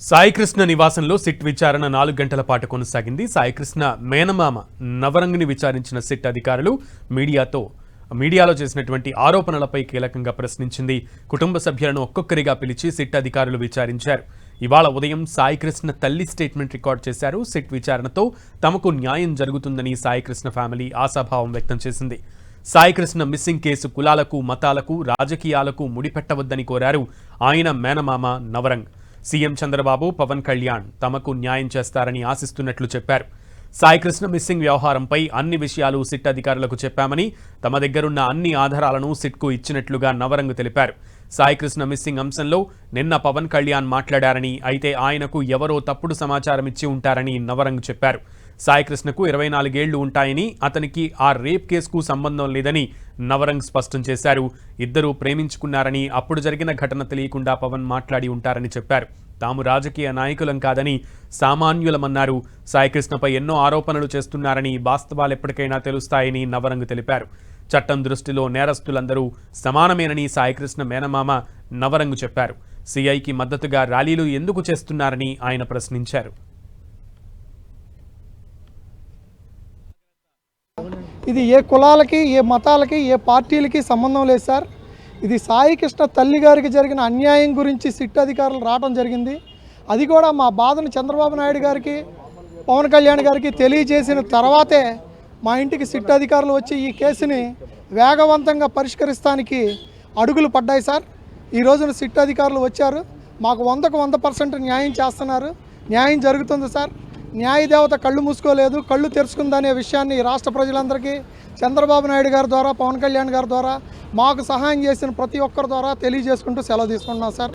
సాయికృష్ణ నివాసంలో సిట్ విచారణ 4 గంటల పాటు కొనసాగింది. సాయికృష్ణ మేనమామ నవరంగ్ని విచారించిన సిట్ అధికారులు మీడియాలో చేసినటువంటి ఆరోపణలపై కీలకంగా ప్రశ్నించింది. కుటుంబ సభ్యులను ఒక్కొక్కరిగా పిలిచి సిట్ అధికారులు విచారించారు. ఇవాళ ఉదయం సాయికృష్ణ తల్లి స్టేట్మెంట్ రికార్డ్ చేశారు. సిట్ విచారణతో తమకు న్యాయం జరుగుతుందని సాయికృష్ణ ఫ్యామిలీ ఆశాభావం వ్యక్తం చేసింది. సాయికృష్ణ మిస్సింగ్ కేసు కులాలకు, మతాలకు, రాజకీయాలకు ముడిపెట్టవద్దని కోరారు ఆయన మేనమామ నవరంగ్. సీఎం చంద్రబాబు, పవన్ కళ్యాణ్ తమకు న్యాయం చేస్తారని ఆశిస్తున్నట్లు చెప్పారు. సాయికృష్ణ మిస్సింగ్ వ్యవహారంపై అన్ని విషయాలు సిట్ అధికారులకు చెప్పామని, తమ దగ్గరున్న అన్ని ఆధారాలను సిట్కు ఇచ్చినట్లుగా నవరంగ్ తెలిపారు. సాయికృష్ణ మిస్సింగ్ అంశంలో నిన్న పవన్ కళ్యాణ్ మాట్లాడారని, అయితే ఆయనకు ఎవరో తప్పుడు సమాచారం ఇచ్చి ఉంటారని నవరంగ్ చెప్పారు. సాయికృష్ణకు 24 ఏళ్లు ఉంటాయని, అతనికి ఆ రేప్ కేసుకు సంబంధం లేదని నవరంగ్ స్పష్టం చేశారు. ఇద్దరూ ప్రేమించుకున్నారని, అప్పుడు జరిగిన ఘటన తెలియకుండా పవన్ మాట్లాడి ఉంటారని చెప్పారు. తాము రాజకీయ నాయకులం కాదని సామాన్యులమన్నారు. సాయికృష్ణపై ఎన్నో ఆరోపణలు చేస్తున్నారని, వాస్తవాలు ఎప్పటికైనా తెలుస్తాయని నవరంగ్ తెలిపారు. చట్టం దృష్టిలో నేరస్తులందరూ సమానమేనని సాయికృష్ణ మేనమామ నవరంగ్ చెప్పారు. సిఐకి మద్దతుగా ర్యాలీలు ఎందుకు చేస్తున్నారని ఆయన ప్రశ్నించారు. ఇది ఏ కులాలకి, ఏ మతాలకి, ఏ పార్టీలకి సంబంధం లేదు సార్. ఇది సాయికృష్ణ తల్లి గారికి జరిగిన అన్యాయం గురించి సిట్ అధికారులు రావడం జరిగింది. అది కూడా మా బాధను చంద్రబాబు నాయుడు గారికి, పవన్ కళ్యాణ్ గారికి తెలియజేసిన తర్వాతే మా ఇంటికి సిట్ అధికారులు వచ్చి ఈ కేసుని వేగవంతంగా పరిష్కరిస్తానికి అడుగులు పడ్డాయి సార్. ఈ రోజున సిట్ అధికారులు వచ్చారు, మాకు 100కు 100% న్యాయం చేస్తున్నారు. న్యాయం జరుగుతుంది సార్. న్యాయదేవత కళ్ళు మూసుకోలేదు, కళ్ళు తెరుచుకుందనే విషయాన్ని రాష్ట్ర ప్రజలందరికీ చంద్రబాబు నాయుడు గారి ద్వారా, పవన్ కళ్యాణ్ గారి ద్వారా, మాకు సహాయం చేసిన ప్రతి ఒక్కరి ద్వారా తెలియజేసుకుంటూ సెలవు తీసుకుంటున్నాం సార్.